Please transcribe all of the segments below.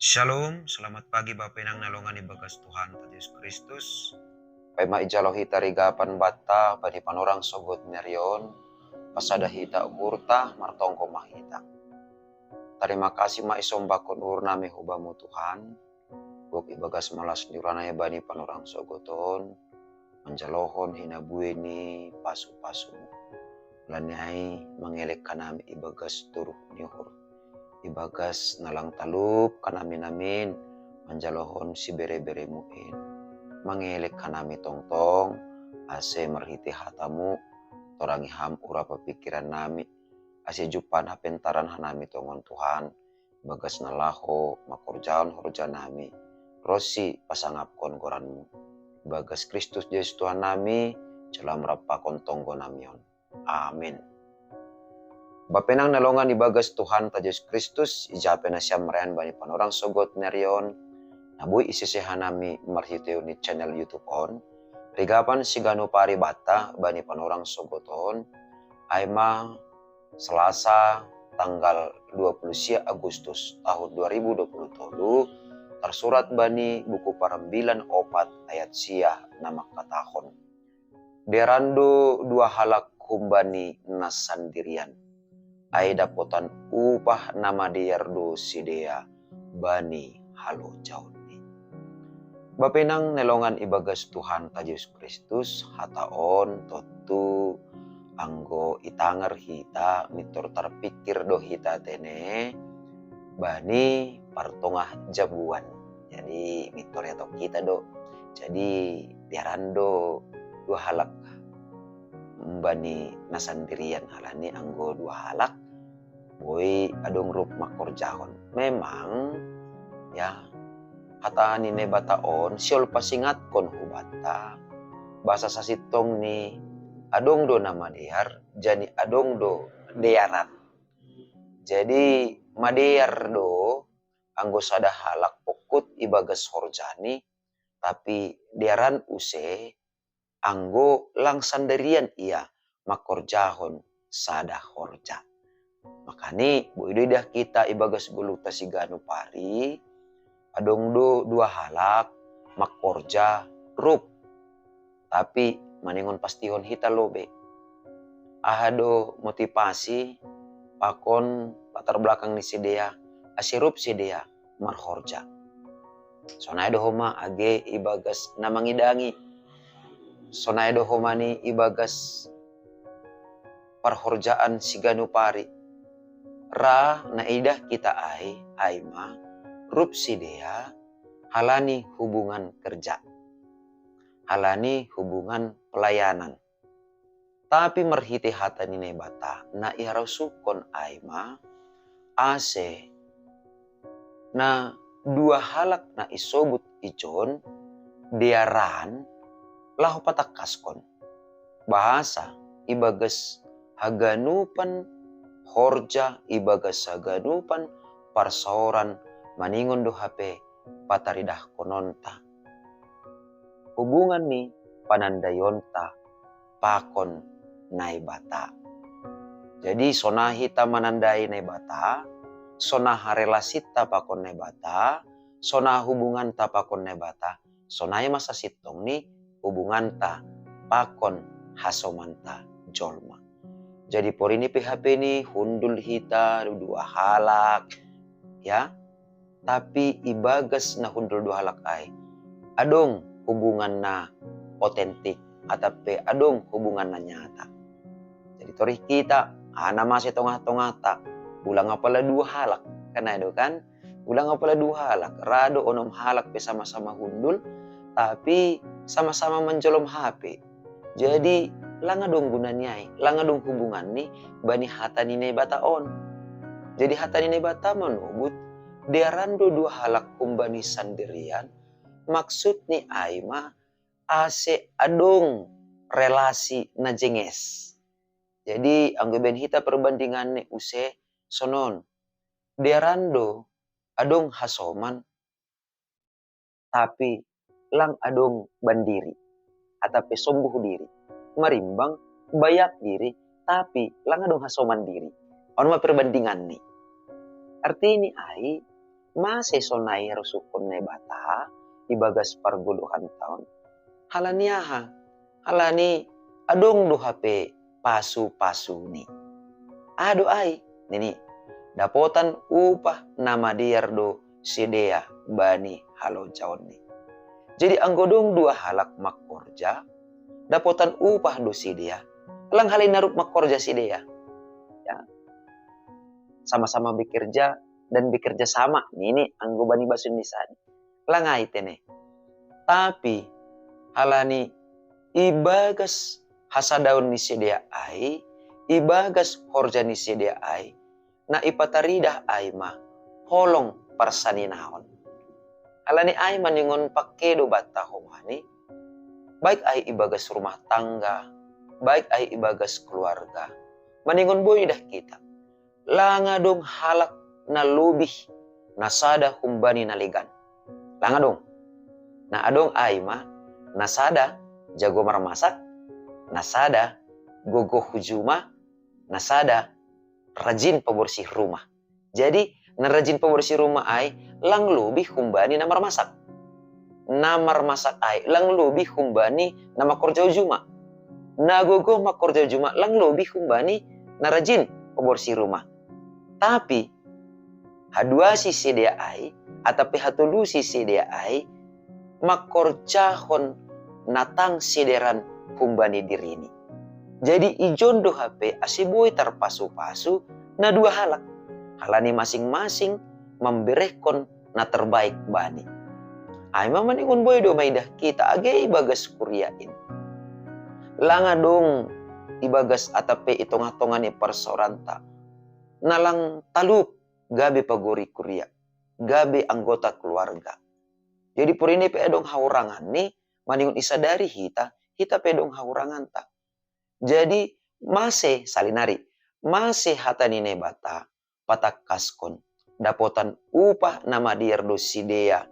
Shalom, selamat pagi Bapak Inang nalongan ibagas Tuhan Yesus Kristus. Pai maijalo hita rigapan bata bani panorang sogot nerion pasada hita urta martongko mahita. Terima kasih ma isombakon urname hubamu Tuhan. Buk ibagas malas diuranaya bani panorang sogoton manjalohon hina bueni pasu-pasu. Lanyai mengelek kanami ibagas turuh nyuhur. Ibagas nalang talup kanami namin manjalohon si bere-bere muin. Mengelek kanami tongtong ase merhiti hatamu torangi ham urapa pikiran nami ase jupan hapentaran hanami tongon Tuhan bagas nalaho makorjaon horja nami rosi pasangapkon goranmu bagas Kristus Yesus Tuhan nami celam rapakon tonggo namion. Amin. Bapenang nalongan ibagas Tuhan ta Yesus Kristus ijape na siya marayan bani panorang sogot nerion nabui isisehanami marhiteo ni channel YouTube on. Rigapan sigano pari bata bani panorang sogoton aima Selasa tanggal 20 Agustus tahun 2020 tersurat bani buku parambilan opat ayat sia nama katahon. Derando dua halak kumbani nasandirian. Ai dapotan upah nama diardo sidea bani halo jaun. Bapenang nelongan ibagas Tuhan ta Yesus Kristus hataon totu anggo itangar hita mitur terpikir do hita tene bani partongah jabuan. Jadi mitur atau kita do. Jadi diarando dua halak bani nasandirian halani anggo dua halak boy adong rup makorjahon. Memang ya kata ni ne bataon siol pasingat kon hubata bahasa sasitong ni adong do nama dear jani adong do dearan. Jadi madear do anggo sada halak pokut ibagas horjani tapi dearan use anggo lang sandirian ia makorjahon sada horja. Makani boidoidah kita ibagas guluta sigano pari adong do dua halak makorja rup tapi maningon pastihon hita lobe ahado motivasi pakon latar belakang ni sidea asirup sidea marhorja sonai do homa age ibagas namangidangi sonai do homa ni ibagas parhorjaan sigano pari ra naidah kita aima rup sidea halani hubungan kerja, halani hubungan pelayanan. Tapi merhiti hata nine bata na iharusukon aima ase na dua halak na isobut ijon diaran lahu patakaskon. Bahasa ibagas haganupan horja ibagas haganupan parsoran maningon do HP pataridah kononta. Hubungan ni panandayonta pakon nai bata. Jadi sona hita manandai nai bata, sona relasita pakon nai bata, sona hubungan ta pakon nai bata, sonai masa sitong ni hubungan ta pakon hasomanta jolma. Jadi por ini PHP ni hundul hita dua halak ya. Tapi ibagas na hundul dua halak ay adong hubungan na otentik atape adong hubungan na nyata. Jadi torih kita nama si tongah-tongah ta ulang apala dua halak kana do kan ulang apala dua halak rado onom halak pe sama-sama hundul tapi sama-sama menjolom HP. Jadi langadong gunanya langadong hubungan ni bani hata ni bataon. Jadi hata ni bata menubut derando dua halak kumbani sandirian maksud ni aima ase adong relasi na jenges. Jadi anggo ben hita perbandingan ni use sonon derando adong hasoman tapi lang adong bandiri atape sombuh diri marimbang bayak diri tapi lang adong hasoman diri. Ono perbandingan ni arti ni ai masih sonai rusukun ne bata ibagas perguluhan tahun. Halaniaha, halani adong do hape pasu-pasu ni. Ado ai, nini dapotan upah nama diar do sidea bani halo jaon ni. Jadi anggodong dua halak makorja, dapotan upah do sidea. Lang halin narup makorja sidea. Ya. Sama-sama bekerja dan bekerja sama. Ini anggo bani basun di sana. Langai tene. Tapi halani ibagas hasadaun ni sidea ai, ibagas korja ni sidea ai. Na ipataridah ai ma holong parsaninaon. Halani ai maningon pakedo bata homani. Baik ai ibagas rumah tangga, baik ai ibagas keluarga. Maningon boy dah kita. Langa dong halak na lubih nasada humbani naligan. Langa dong. Na adong ai ma nasada jago marmasak, nasada gogo hujuma, nasada rajin pembersih rumah. Jadi, rajin pembersih rumah ai lang lebih humbani namar masak. Namar masak ai lang lebih humbani nama korja juma. Nagogo makorja juma lang lebih humbani na rajin pembersih rumah. Tapi hadua si sedia ai atapi hatulu si sedia ai makorjahon natang sideran humbani dirini. Jadi ijon do HP asiboy terpasu-pasu na dua halak. Halani masing-masing memberehkon na terbaik bani. Ay mamaningon boy do maidah kita agay ibagas kuryain. Langa dong ibagas atape itong-atongan ni persoranta. Nalang talup gabi paguri kurya. Gabi anggota keluarga. Jadi purini pe dong haurangan ni maningon isadari hita pe dong haurangan ta. Jadi masih salinari, masih hatani nebata patak kaskon dapotan upah nama diar do sidea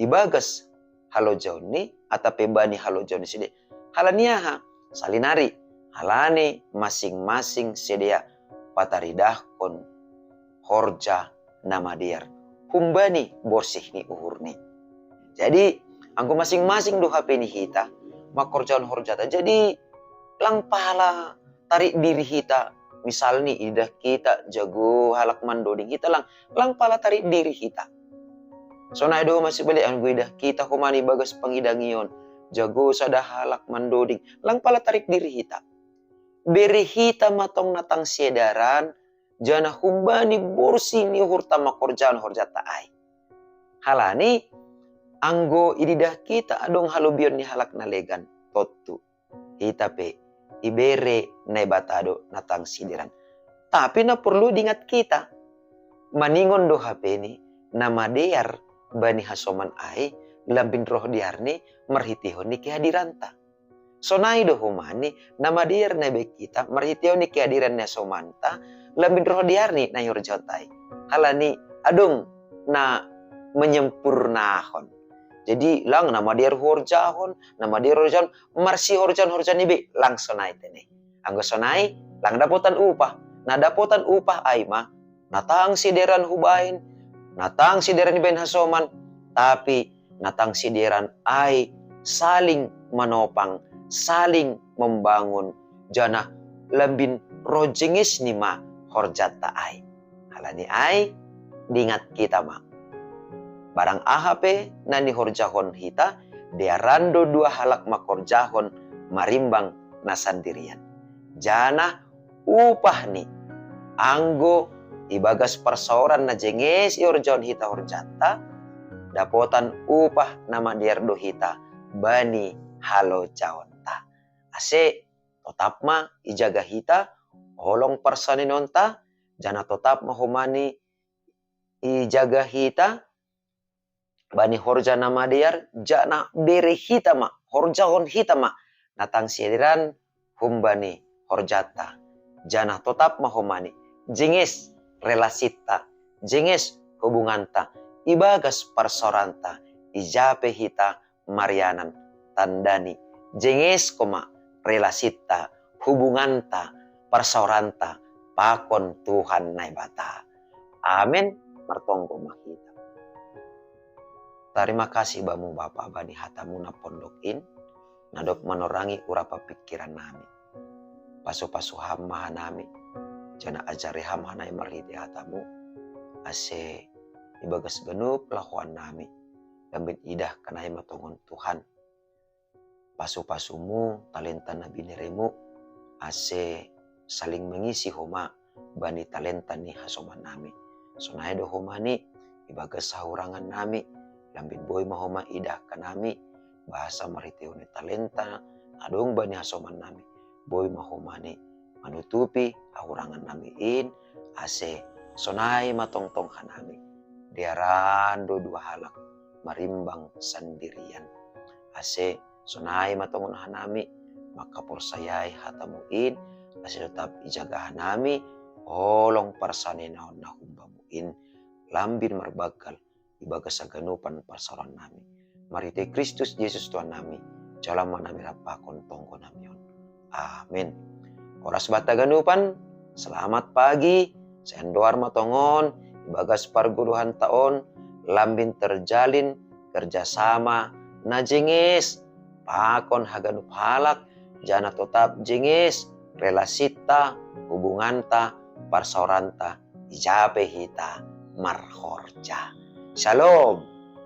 ibagas halo joni atape bani halo joni sidea halaniaha salinari halani masing-masing sidea pataridahkon horja nama diar humbani borsih ni uhur ni. Jadi anggo masing-masing do HP ni hita makorjaon horjata. Jadi lang pala tarik diri kita. Misal nih idah kita jago halak mandoding kita lang pala tarik diri kita. So na do masih balik anggo idah kita kumani bagas pangidangion jago sada halak mandoding lang pala tarik diri kita. Beri hita matong natang siedaran jana humbani borsi ni hurta makorjaan horjata ai. Halani anggo ididah kita adong halubion ni halak nalegan totu hita pe ibere nebatado natang sidiran. Tapi na perlu diingat kita. Maningon do HP ni nama dear bani hasoman ai lambin roh diar ni marhitihon ni kehadiranta. Sonai do humani nama dear nebe kita marhitihon ni kehadiran ni somanta lambin roh diar ni na yorjotai. Halani adong na menyempurnahon. Jadi lang nama dia horjahon, nama dia horjahon, marsi horjan ibe lang sonai tene. Anggo sonai lang dapotan upah. Na dapotan upah ai mah natang sideran hubain, natang sideran iben hasoman, tapi natang sideran ai saling menopang, saling membangun jana lambin rojengis ni ma horjata ai. Halani ai diingat kita mah. Barang AHP nani horjahon hita, diarando dua halak makorjahon marimbang nasandirian. Jana upah ni, anggo ibagas persoran na jenges iorjahon hita horjata, dapotan upah nama diardo hita, bani halo jaonta. Ase, tetap ma ijaga hita, holong persaninonta, jana tetap mahumani ijaga hita, bani horja nama diar jana beri hitama horjahon hitama natang sidiran humbani horjata jana tetap mahomani jenges relasita jenges hubunganta ibagas persoranta ijape hita marianan tandani jenges koma relasita hubunganta persoranta pakon Tuhan naibata. Amin martongko mahita. Terima kasih bamu Bapa bani hatamu na pondokin, nadop menorangi urapa pikiran nami. Pasu-pasu hama nami, jana ajari hama hanai marhiti hatamu, ase ibagas genup lahuan nami, dambin idah kanai matongon Tuhan. Pasu-pasumu talenta nabi neremu, ase saling mengisi homa bani talenta ni hasoman nami. Sonai do homa ni ibagas sahurangan nami, lambin boy mahoma idah kanami, bahasa maritione talenta, adong bani hasoman nami, boy mahoma ni manutupi ahurangan nami in, ase sonai matongtong hanami. Diarando dua halak, marimbang sendirian. Ase sonai matongon hanami, maka porsayai hatamu in, ase tetap ijaga hanami, olong parsane naon nahumbamuin, lambin marbakal, ibaga sa ganupan parsaran nami. Marite Kristus Yesus Tuhan nami, jalan nami rapakon tongko nami yon. Amin. Oras bata ganupan, selamat pagi, sendoar matongon, ibagas parguluhan taon, lambin terjalin, kerjasama, na jengis, pakon haganup halak, jana tetap jengis, relasita, hubunganta, parsauranta, ijape hita, marhorja. Shalom.